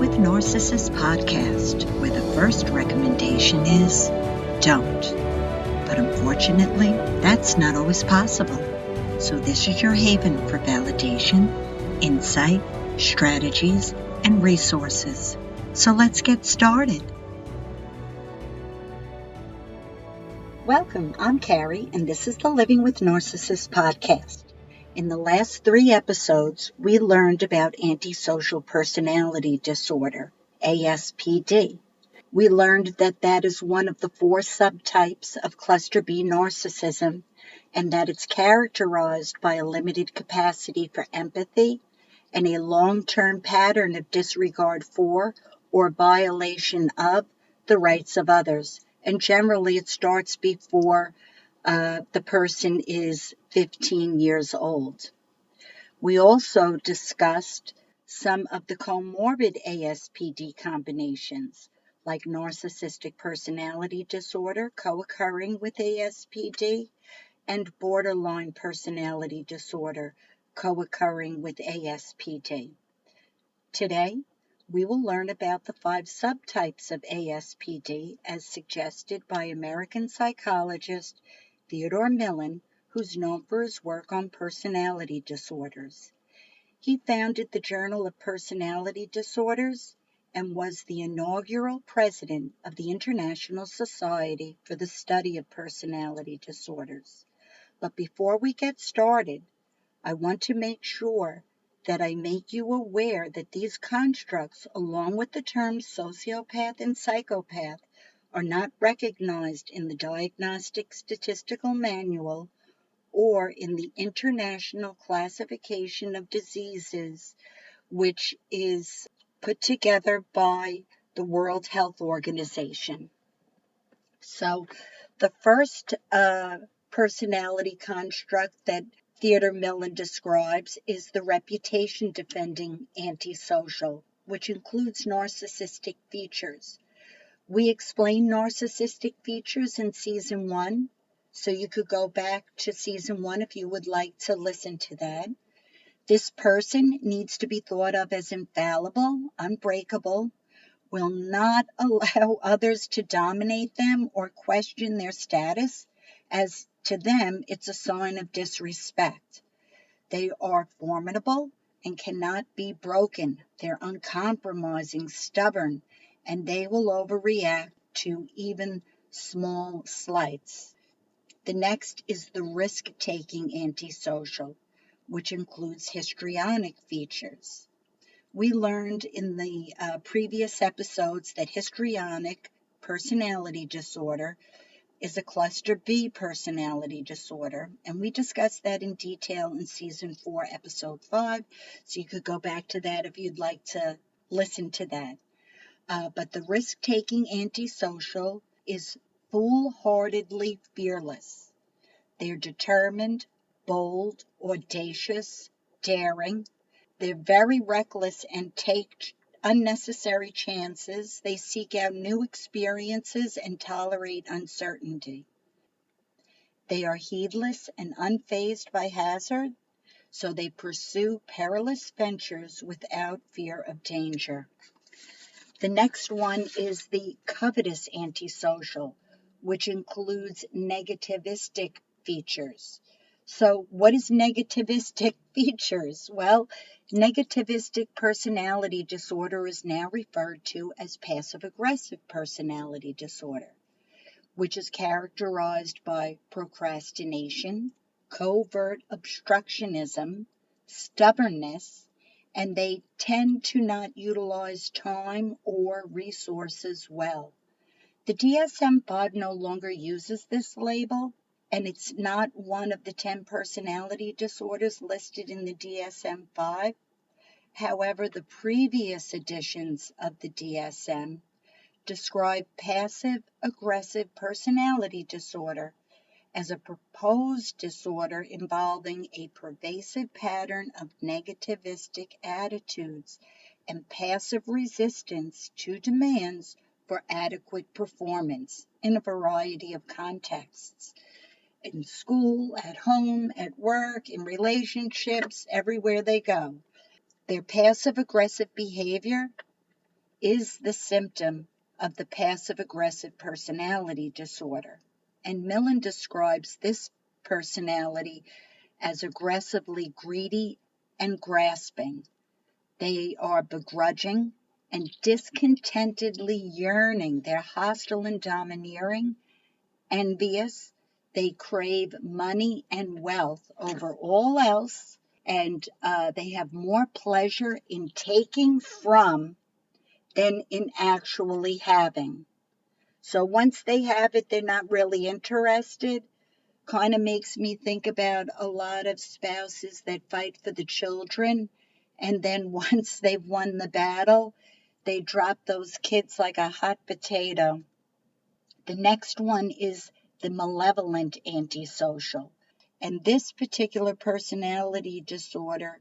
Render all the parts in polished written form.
with Narcissists podcast, where the first recommendation is don't. But unfortunately, that's not always possible. So this is your haven for validation, insight, strategies, and resources. So let's get started. Welcome, I'm Carrie, and this is the Living with Narcissists podcast. In the last 3 episodes, we learned about antisocial personality disorder, ASPD. We learned that that is one of the 4 subtypes of cluster B narcissism, and that it's characterized by a limited capacity for empathy and a long-term pattern of disregard for or violation of the rights of others. And generally, it starts before the person is 15 years old. We also discussed some of the comorbid ASPD combinations, like narcissistic personality disorder co-occurring with ASPD and borderline personality disorder co-occurring with ASPD. Today, we will learn about the 5 subtypes of ASPD as suggested by American psychologist Theodore Millon, who's known for his work on personality disorders. He founded the Journal of Personality Disorders and was the inaugural president of the International Society for the Study of Personality Disorders. But before we get started, I want to make sure that I make you aware that these constructs, along with the terms sociopath and psychopath, are not recognized in the Diagnostic Statistical Manual or in the International Classification of Diseases, which is put together by the World Health Organization. So the first personality construct that Theodore Millon describes is the reputation-defending antisocial, which includes narcissistic features. We explain narcissistic features in Season 1, so you could go back to Season 1 if you would like to listen to that. This person needs to be thought of as infallible, unbreakable, will not allow others to dominate them or question their status, as to them it's a sign of disrespect. They are formidable and cannot be broken. They're uncompromising, stubborn, and they will overreact to even small slights. The next is the risk-taking antisocial, which includes histrionic features. We learned in the previous episodes that histrionic personality disorder is a cluster B personality disorder, and we discussed that in detail in Season 4, Episode 5, so you could go back to that if you'd like to listen to that. But the risk-taking antisocial is foolhardily fearless. They're determined, bold, audacious, daring. They're very reckless and take unnecessary chances. They seek out new experiences and tolerate uncertainty. They are heedless and unfazed by hazard, so they pursue perilous ventures without fear of danger. The next one is the covetous antisocial, which includes negativistic features. So what is negativistic features? Well, negativistic personality disorder is now referred to as passive-aggressive personality disorder, which is characterized by procrastination, covert obstructionism, stubbornness, and they tend to not utilize time or resources well. The DSM-5 no longer uses this label, and it's not one of the 10 personality disorders listed in the DSM-5. However, the previous editions of the DSM describe passive-aggressive personality disorder as a proposed disorder involving a pervasive pattern of negativistic attitudes and passive resistance to demands for adequate performance in a variety of contexts. In school, at home, at work, in relationships, everywhere they go. Their passive-aggressive behavior is the symptom of the passive-aggressive personality disorder. And Millon describes this personality as aggressively greedy and grasping. They are begrudging and discontentedly yearning. They're hostile and domineering, envious. They crave money and wealth over all else, and they have more pleasure in taking from than in actually having. So once they have it, they're not really interested. Kind of makes me think about a lot of spouses that fight for the children, and then once they've won the battle, they drop those kids like a hot potato. The next one is the malevolent antisocial. And this particular personality disorder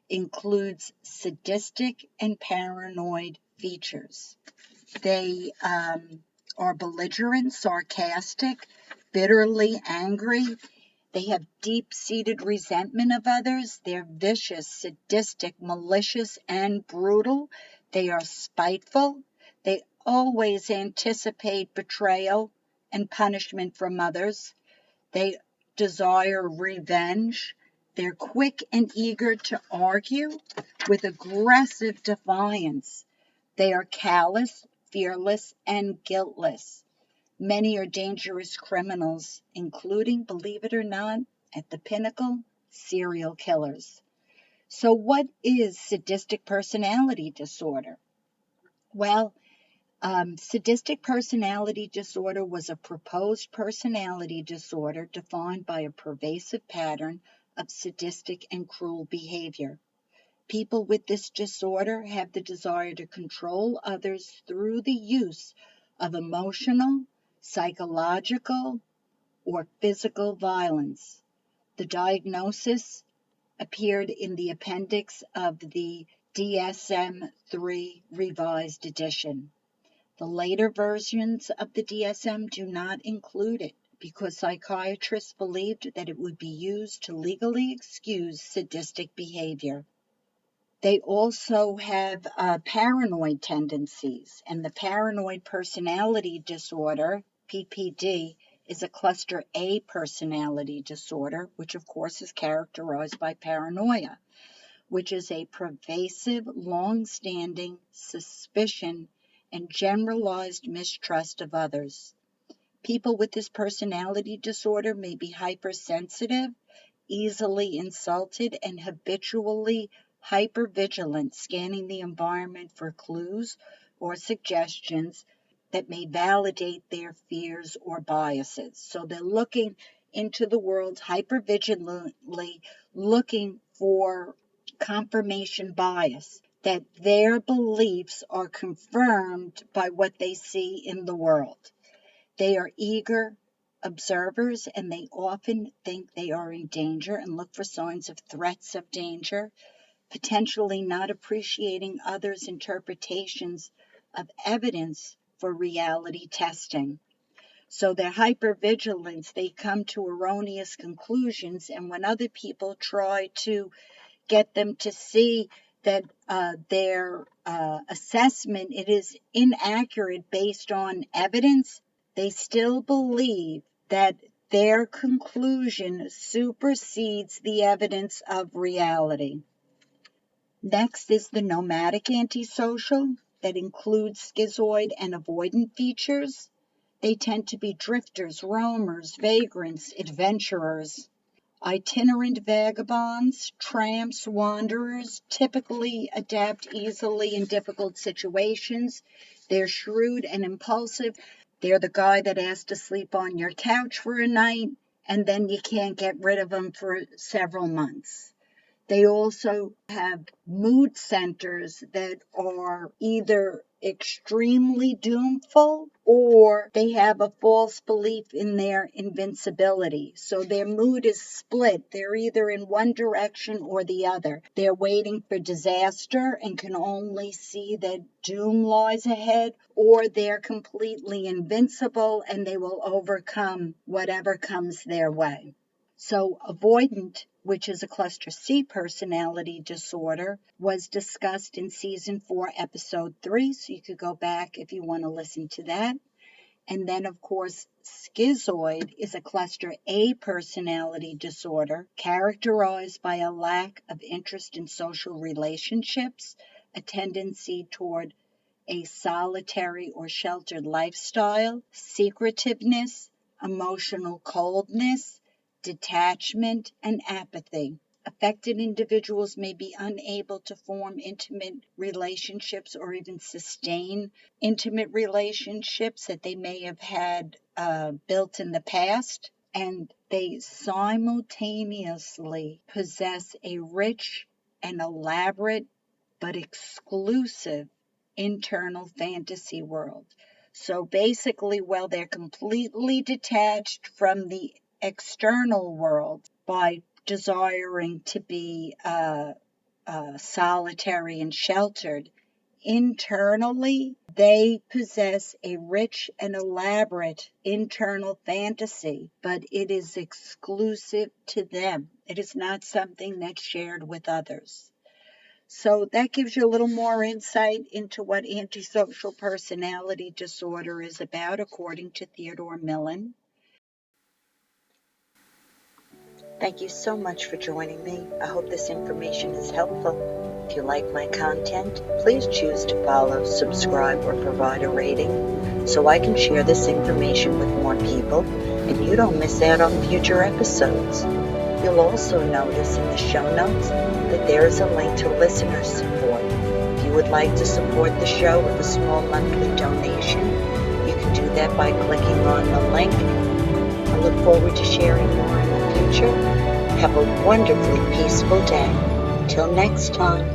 includes sadistic and paranoid features. They are belligerent, sarcastic, bitterly angry. They have deep-seated resentment of others. They're vicious, sadistic, malicious, and brutal. They are spiteful. They always anticipate betrayal and punishment from others. They desire revenge. They're quick and eager to argue with aggressive defiance. They are callous, fearless, and guiltless. Many are dangerous criminals, including, believe it or not, at the pinnacle, serial killers. So, what is sadistic personality disorder? Well, sadistic personality disorder was a proposed personality disorder defined by a pervasive pattern of sadistic and cruel behavior. People with this disorder have the desire to control others through the use of emotional, psychological, or physical violence. The diagnosis appeared in the appendix of the DSM-3 revised edition. The later versions of the DSM do not include it because psychiatrists believed that it would be used to legally excuse sadistic behavior. They also have paranoid tendencies, and the paranoid personality disorder, PPD, is a cluster A personality disorder, which of course is characterized by paranoia, which is a pervasive, long-standing suspicion and generalized mistrust of others. People with this personality disorder may be hypersensitive, easily insulted, and habitually hypervigilant, scanning the environment for clues or suggestions that may validate their fears or biases. So they're looking into the world hypervigilantly, looking for confirmation bias, that their beliefs are confirmed by what they see in the world. They are eager observers, and they often think they are in danger and look for signs of threats of danger, potentially not appreciating others' interpretations of evidence for reality testing. So their hypervigilance, they come to erroneous conclusions, and when other people try to get them to see that their assessment it is inaccurate based on evidence, they still believe that their conclusion supersedes the evidence of reality. Next is the nomadic antisocial that includes schizoid and avoidant features. They tend to be drifters, roamers, vagrants, adventurers. Itinerant vagabonds, tramps, wanderers typically adapt easily in difficult situations. They're shrewd and impulsive. They're the guy that asks to sleep on your couch for a night, and then you can't get rid of them for several months. They also have mood centers that are either extremely doomful or they have a false belief in their invincibility. So their mood is split. They're either in one direction or the other. They're waiting for disaster and can only see that doom lies ahead, or they're completely invincible and they will overcome whatever comes their way. So avoidant, which is a cluster C personality disorder, was discussed in season 4, episode 3. So you could go back if you want to listen to that. And then, of course, schizoid is a cluster A personality disorder characterized by a lack of interest in social relationships, a tendency toward a solitary or sheltered lifestyle, secretiveness, emotional coldness, detachment, and apathy. Affected individuals may be unable to form intimate relationships or even sustain intimate relationships that they may have had built in the past, and they simultaneously possess a rich and elaborate but exclusive internal fantasy world. So basically, while they're completely detached from the external world by desiring to be solitary and sheltered, internally they possess a rich and elaborate internal fantasy, but it is exclusive to them. It is not something that's shared with others. So that gives you a little more insight into what antisocial personality disorder is about, according to Theodore Millon. Thank you so much for joining me. I hope this information is helpful. If you like my content, please choose to follow, subscribe, or provide a rating so I can share this information with more people and you don't miss out on future episodes. You'll also notice in the show notes that there is a link to listener support. If you would like to support the show with a small monthly donation, you can do that by clicking on the link. I look forward to sharing more in the future. Have a wonderfully peaceful day. Until next time.